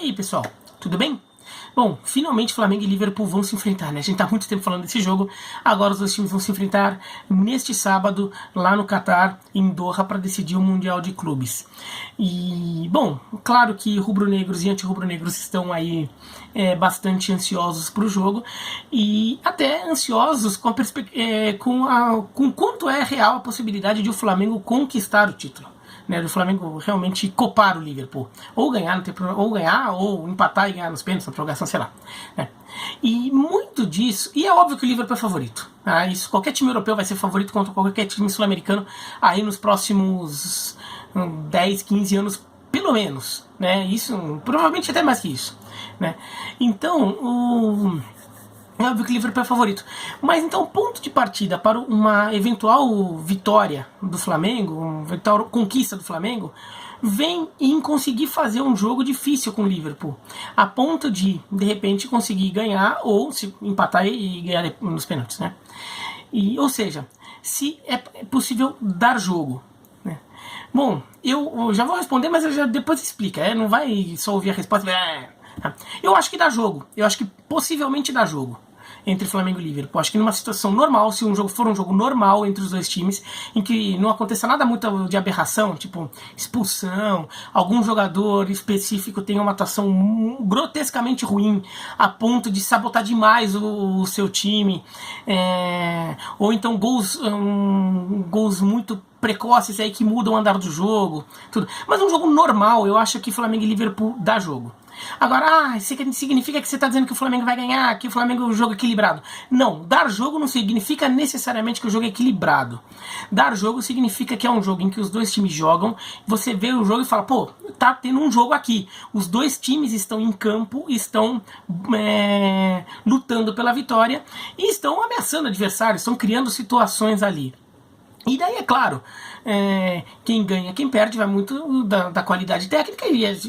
E aí, pessoal, tudo bem? Bom, finalmente Flamengo e Liverpool vão se enfrentar, né? A gente tá há muito tempo falando desse jogo, agora os dois times vão se enfrentar neste sábado, lá no Catar, em Doha, para decidir o Mundial de Clubes. E, bom, claro que rubro-negros e anti-rubro-negros estão aí bastante ansiosos para o jogo, e até ansiosos com quanto é real a possibilidade de o Flamengo conquistar o título. Né, do Flamengo realmente copar o Liverpool. Ou ganhar, ou empatar e ganhar nos pênaltis, na prorrogação, sei lá. Né. E muito disso, e é óbvio que o Liverpool é favorito. Tá? Isso, qualquer time europeu vai ser favorito contra qualquer time sul-americano aí nos próximos 10, 15 anos, pelo menos. Né. Isso, provavelmente até mais que isso. Né. Então, é óbvio que o Liverpool é favorito. Mas então, ponto de partida para uma eventual vitória do Flamengo, uma eventual conquista do Flamengo, vem em conseguir fazer um jogo difícil com o Liverpool. A ponto de repente, conseguir ganhar ou se empatar e ganhar nos pênaltis. Né? Ou seja, se é possível dar jogo. Né? Bom, eu já vou responder, mas eu já depois explica. Não vai só ouvir a resposta. Eu acho que dá jogo. Eu acho que possivelmente dá jogo entre Flamengo e Liverpool. Acho que numa situação normal, se um jogo for um jogo normal entre os dois times, em que não aconteça nada muito de aberração, tipo expulsão, algum jogador específico tenha uma atuação grotescamente ruim, a ponto de sabotar demais o seu time, ou então gols muito precoces aí que mudam o andar do jogo, tudo. Mas um jogo normal, eu acho que Flamengo e Liverpool dá jogo. Agora, isso significa que você está dizendo que o Flamengo vai ganhar, que o Flamengo é um jogo equilibrado. Não, dar jogo não significa necessariamente que o jogo é equilibrado. Dar jogo significa que é um jogo em que os dois times jogam, você vê o jogo e fala, pô, tá tendo um jogo aqui. Os dois times estão em campo, estão lutando pela vitória e estão ameaçando adversários, estão criando situações ali. E daí, é claro, quem ganha, quem perde, vai muito da qualidade técnica e às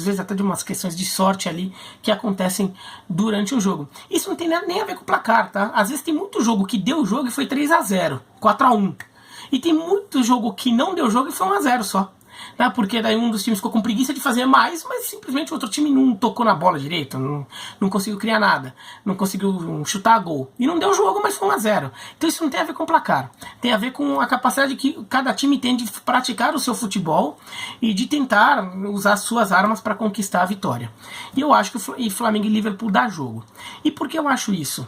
vezes até de umas questões de sorte ali que acontecem durante o jogo. Isso não tem nem a ver com o placar, tá? Às vezes tem muito jogo que deu jogo e foi 3-0, 4-1. E tem muito jogo que não deu jogo e foi 1-0 só. Tá? Porque daí um dos times ficou com preguiça de fazer mais, mas simplesmente o outro time não tocou na bola direito, não conseguiu criar nada, não conseguiu chutar a gol. E não deu jogo, mas foi 1-0. Então isso não tem a ver com placar. Tem a ver com a capacidade que cada time tem de praticar o seu futebol e de tentar usar suas armas para conquistar a vitória. E eu acho que o Flamengo e Liverpool dá jogo. E por que eu acho isso?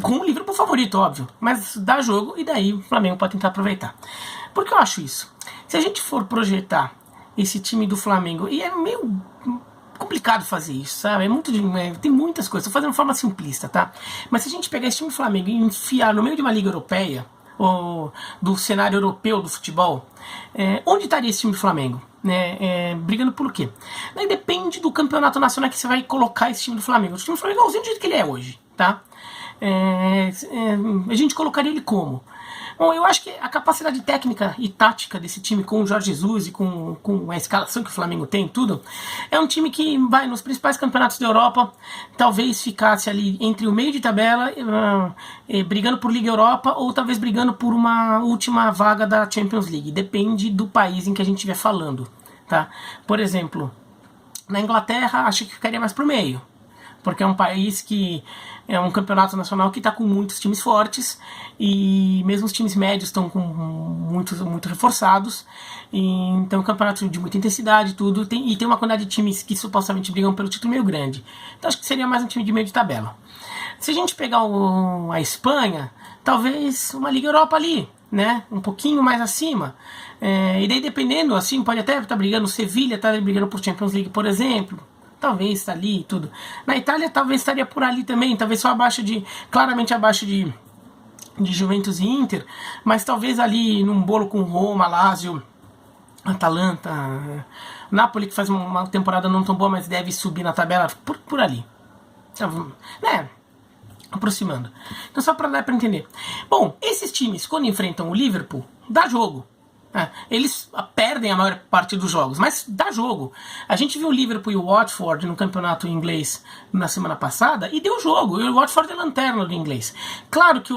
Com o Liverpool favorito, óbvio, mas dá jogo e daí o Flamengo pode tentar aproveitar. Por que eu acho isso? Se a gente for projetar esse time do Flamengo, e é meio complicado fazer isso, sabe? Tem muitas coisas, estou fazendo de forma simplista, tá? Mas se a gente pegar esse time do Flamengo e enfiar no meio de uma liga europeia, ou do cenário europeu do futebol, onde estaria esse time do Flamengo? Brigando por quê? Daí depende do campeonato nacional que você vai colocar esse time do Flamengo. O time do Flamengo é igualzinho do jeito que ele é hoje, tá? A gente colocaria ele como? Bom, eu acho que a capacidade técnica e tática desse time com o Jorge Jesus e com a escalação que o Flamengo tem, tudo, é um time que vai nos principais campeonatos da Europa, talvez ficasse ali entre o meio de tabela, brigando por Liga Europa, ou talvez brigando por uma última vaga da Champions League. Depende do país em que a gente estiver falando. Tá? Por exemplo, na Inglaterra, acho que ficaria mais pro meio, porque é um país que é um campeonato nacional que está com muitos times fortes e mesmo os times médios estão com muito reforçados, então é um campeonato de muita intensidade tudo, e tem uma quantidade de times que supostamente brigam pelo título meio grande, então acho que seria mais um time de meio de tabela. Se a gente pegar a Espanha, talvez uma Liga Europa ali, né, um pouquinho mais acima, e daí dependendo, assim, pode até estar brigando, o Sevilha está brigando por Champions League, por exemplo, talvez está ali e tudo. Na Itália talvez estaria por ali também, talvez só claramente abaixo de Juventus e Inter, mas talvez ali num bolo com Roma, Lazio, Atalanta, Napoli, que faz uma temporada não tão boa, mas deve subir na tabela por ali. Né? Aproximando. Então só para dar para entender. Bom, esses times quando enfrentam o Liverpool, dá jogo. Eles perdem a maior parte dos jogos, mas dá jogo. A gente viu o Liverpool e o Watford no campeonato inglês na semana passada e deu jogo. E o Watford é lanterna do inglês. Claro que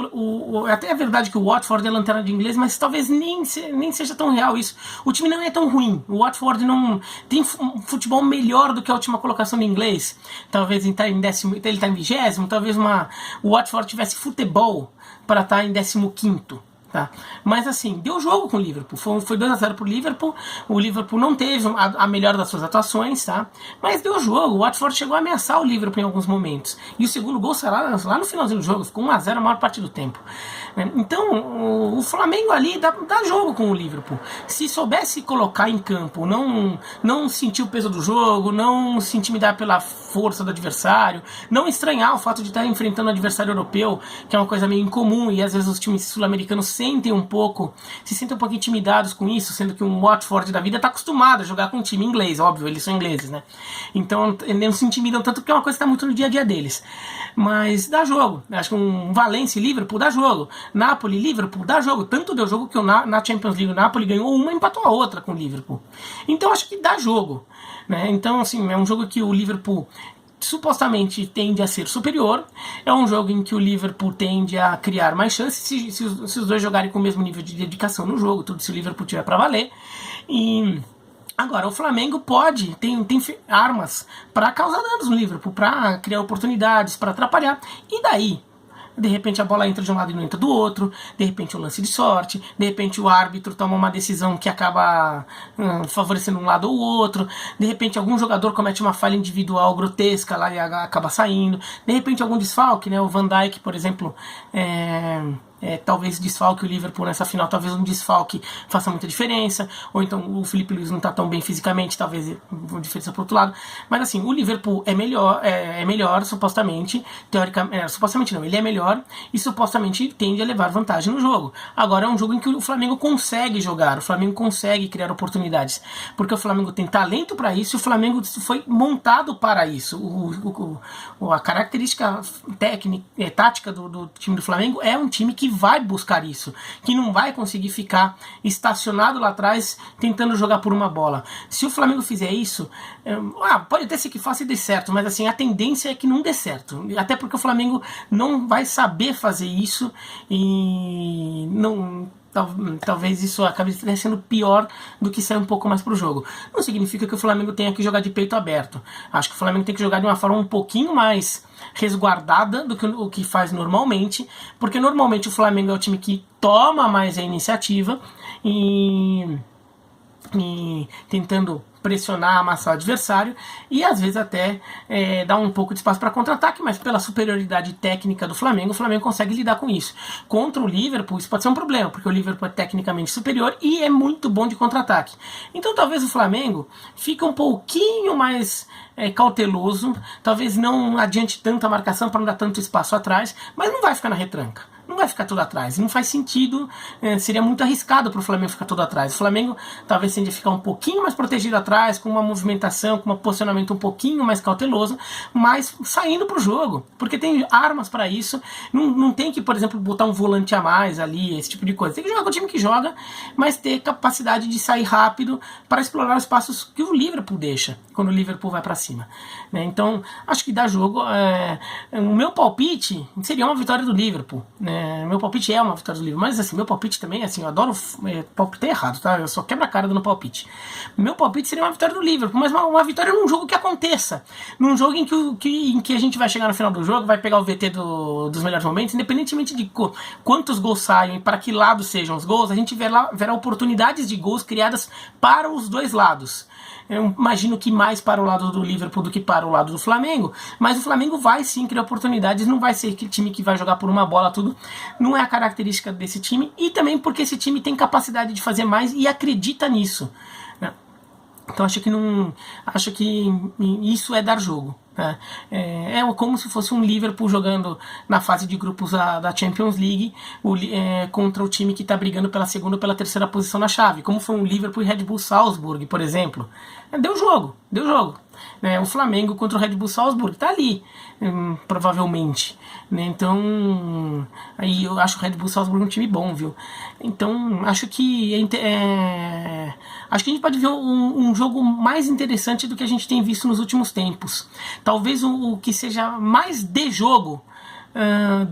até é verdade que o Watford é lanterna do inglês, mas talvez nem seja tão real isso. O time não é tão ruim. O Watford não tem um futebol melhor do que a última colocação do inglês. Talvez ele está em 20º, talvez o Watford tivesse futebol para estar em 15º. Tá. Mas assim, deu jogo com o Liverpool, foi 2-0 pro Liverpool. O Liverpool não teve a melhor das suas atuações, tá? Mas deu jogo. O Watford chegou a ameaçar o Liverpool em alguns momentos, e o segundo gol saiu lá no finalzinho do jogo, ficou 1-0 a maior parte do tempo. Então o Flamengo ali dá jogo com o Liverpool. Se soubesse colocar em campo, não sentir o peso do jogo, não se intimidar pela força do adversário, não estranhar o fato de estar enfrentando um adversário europeu, que é uma coisa meio incomum, e às vezes os times sul-americanos se sentem um pouco intimidados com isso, sendo que um Watford da vida está acostumado a jogar com um time inglês, óbvio, eles são ingleses, né? Então eles não se intimidam tanto porque é uma coisa que está muito no dia a dia deles. Mas dá jogo. Acho que um Valência e Liverpool dá jogo. Napoli e Liverpool dá jogo. Tanto deu jogo que na Champions League o Napoli ganhou uma e empatou a outra com o Liverpool. Então acho que dá jogo, né? Então assim, é um jogo que o Liverpool supostamente tende a ser superior, é um jogo em que o Liverpool tende a criar mais chances se os dois jogarem com o mesmo nível de dedicação no jogo, tudo se o Liverpool tiver para valer. E agora o Flamengo tem armas para causar danos no Liverpool, para criar oportunidades, para atrapalhar, e daí? De repente a bola entra de um lado e não entra do outro, de repente um lance de sorte, de repente o árbitro toma uma decisão que acaba favorecendo um lado ou outro, de repente algum jogador comete uma falha individual grotesca lá e acaba saindo, de repente algum desfalque, né? O Van Dijk, por exemplo, talvez desfalque o Liverpool nessa final, talvez um desfalque faça muita diferença, ou então o Felipe Luiz não está tão bem fisicamente, talvez uma diferença para o outro lado. Mas assim, o Liverpool é melhor supostamente, teoricamente, supostamente não, ele é melhor e supostamente tende a levar vantagem no jogo. Agora é um jogo em que o Flamengo consegue jogar, o Flamengo consegue criar oportunidades, porque o Flamengo tem talento para isso, e o Flamengo foi montado para isso. A característica tática do time do Flamengo é um time que vai buscar isso, que não vai conseguir ficar estacionado lá atrás tentando jogar por uma bola. Se o Flamengo fizer isso, pode até ser que faça e dê certo, mas assim, a tendência é que não dê certo, até porque o Flamengo não vai saber fazer isso e talvez isso acabe sendo pior do que sair um pouco mais pro jogo. Não significa que o Flamengo tenha que jogar de peito aberto. Acho que o Flamengo tem que jogar de uma forma um pouquinho mais resguardada do que o que faz normalmente, porque normalmente o Flamengo é o time que toma mais a iniciativa e tentando pressionar, amassar o adversário, e às vezes até dar um pouco de espaço para contra-ataque, mas pela superioridade técnica do Flamengo, o Flamengo consegue lidar com isso. Contra o Liverpool, isso pode ser um problema, porque o Liverpool é tecnicamente superior e é muito bom de contra-ataque. Então talvez o Flamengo fique um pouquinho mais cauteloso, talvez não adiante tanta marcação para não dar tanto espaço atrás, mas não vai ficar na retranca. Não vai ficar tudo atrás, não faz sentido, seria muito arriscado para o Flamengo ficar todo atrás. O Flamengo talvez tende a ficar um pouquinho mais protegido atrás, com uma movimentação, com um posicionamento um pouquinho mais cauteloso, mas saindo para o jogo, porque tem armas para isso. Não tem que, por exemplo, botar um volante a mais ali, esse tipo de coisa. Tem que jogar com o time que joga, mas ter capacidade de sair rápido para explorar os espaços que o Liverpool deixa, quando o Liverpool vai para cima. Então, acho que dá jogo. O meu palpite seria uma vitória do Liverpool, né? Meu palpite é uma vitória do Liverpool, mas assim, meu palpite também, assim, eu adoro palpitar errado, tá? Eu só quebro a cara dando palpite. Meu palpite seria uma vitória do Liverpool, mas uma vitória num jogo que aconteça, num jogo em que a gente vai chegar no final do jogo, vai pegar o VT dos melhores momentos, independentemente de quantos gols saiam e para que lado sejam os gols, a gente verá oportunidades de gols criadas para os dois lados. Eu imagino que mais para o lado do Liverpool do que para o lado do Flamengo, mas o Flamengo vai sim criar oportunidades, não vai ser aquele time que vai jogar por uma bola tudo, não é a característica desse time, e também porque esse time tem capacidade de fazer mais e acredita nisso, né? Então acho que isso é dar jogo. É como se fosse um Liverpool jogando na fase de grupos da Champions League contra o time que está brigando pela segunda ou pela terceira posição na chave, como foi um Liverpool e Red Bull Salzburg, por exemplo. Deu jogo. né? O Flamengo contra o Red Bull Salzburg tá ali, provavelmente, né? Então, aí eu acho o Red Bull Salzburg um time bom, viu? Então, acho que acho que a gente pode ver um jogo mais interessante do que a gente tem visto nos últimos tempos. Talvez o que seja mais de jogo,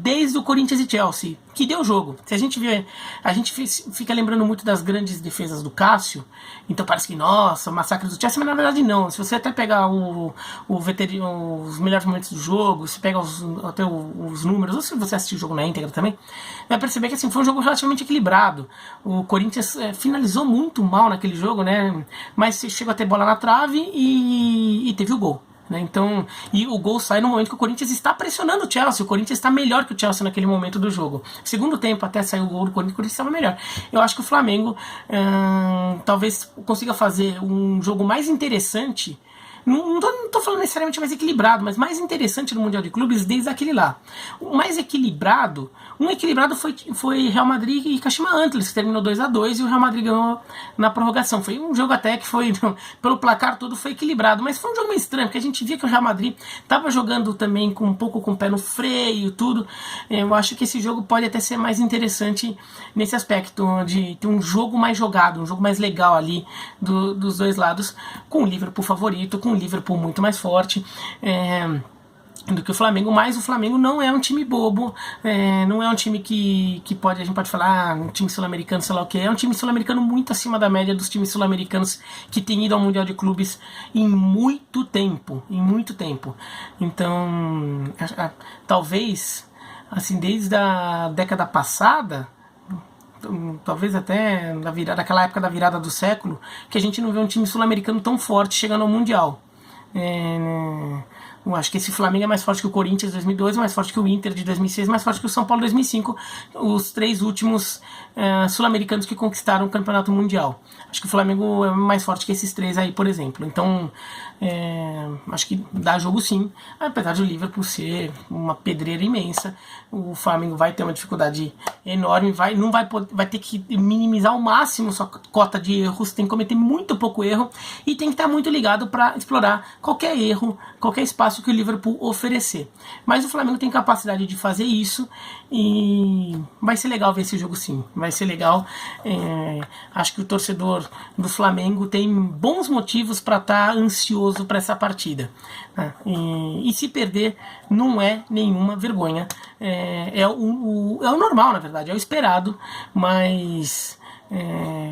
desde o Corinthians e Chelsea, que deu jogo. Se a gente vê, a gente fica lembrando muito das grandes defesas do Cássio, então parece que, nossa, o massacre do Chelsea, mas na verdade não. Se você até pegar os melhores momentos do jogo, se pega até os números, ou se você assistir o jogo na íntegra também, vai perceber que assim, foi um jogo relativamente equilibrado. O Corinthians finalizou muito mal naquele jogo, né? Mas chegou a ter bola na trave e teve o gol. Né? Então, e o gol sai no momento que o Corinthians está pressionando o Chelsea. O Corinthians está melhor que o Chelsea naquele momento do jogo. Segundo tempo, até sair o gol do Corinthians estava melhor. Eu acho que o Flamengo talvez consiga fazer um jogo mais interessante. Não tô falando necessariamente mais equilibrado, mas mais interessante no Mundial de Clubes desde aquele lá. O mais equilibrado, foi Real Madrid e Kashima Antlers, que terminou 2-2 e o Real Madrid ganhou na prorrogação. Foi um jogo até que foi, pelo placar todo, foi equilibrado, mas foi um jogo meio estranho, porque a gente via que o Real Madrid estava jogando também um pouco com o pé no freio, tudo. Eu acho que esse jogo pode até ser mais interessante nesse aspecto, de ter um jogo mais jogado, um jogo mais legal ali dos dois lados, com o Liverpool favorito, com o Liverpool muito mais forte do que o Flamengo, mas o Flamengo não é um time bobo, não é um time que a gente pode falar, um time sul-americano, sei lá o que, é um time sul-americano muito acima da média dos times sul-americanos que tem ido ao Mundial de Clubes em muito tempo, então, talvez, assim, desde a década passada, talvez até daquela época da virada do século, que a gente não vê um time sul-americano tão forte chegando ao Mundial. Eu acho que esse Flamengo é mais forte que o Corinthians de 2002, mais forte que o Inter de 2006, mais forte que o São Paulo de 2005, os três últimos sul-americanos que conquistaram o campeonato mundial. Acho que o Flamengo é mais forte que esses três aí, por exemplo. Então, acho que dá jogo sim, apesar de o Liverpool ser uma pedreira imensa. O Flamengo vai ter uma dificuldade enorme, vai ter que minimizar ao máximo sua cota de erros, tem que cometer muito pouco erro e tem que estar muito ligado para explorar qualquer erro, qualquer espaço que o Liverpool oferecer. Mas o Flamengo tem capacidade de fazer isso e vai ser legal ver esse jogo sim, vai ser legal. Acho que o torcedor do Flamengo tem bons motivos para estar ansioso para essa partida, né? E se perder não é nenhuma vergonha, é o normal, na verdade, é o esperado, mas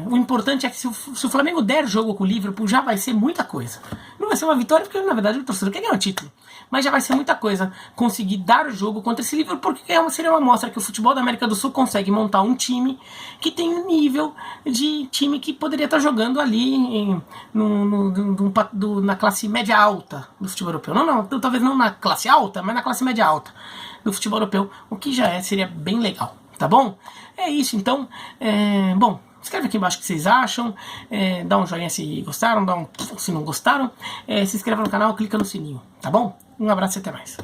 o importante é que se o Flamengo der jogo com o Liverpool, já vai ser muita coisa. Não vai ser uma vitória, porque na verdade o torcedor quer ganhar o título, mas já vai ser muita coisa conseguir dar o jogo contra esse Liverpool, porque seria uma amostra que o futebol da América do Sul consegue montar um time que tem um nível de time que poderia estar jogando ali na classe média alta do futebol europeu. Talvez não na classe alta, mas na classe média alta do futebol europeu, o que já seria bem legal, tá bom? É isso, então, bom, escreve aqui embaixo o que vocês acham, dá um joinha se gostaram, se não gostaram, se inscreva no canal, clica no sininho, tá bom? Um abraço e até mais.